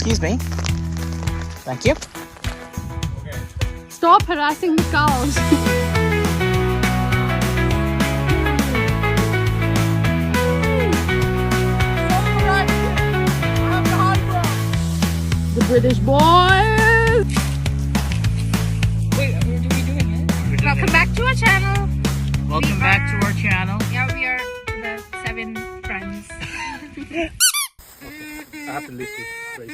Excuse me. Thank you. Stop harassing the cows. The British boys. Wait, what are we doing here? Welcome back to our channel. Welcome back to our channel. Yeah, we are the 7 friends. I have to lift this place.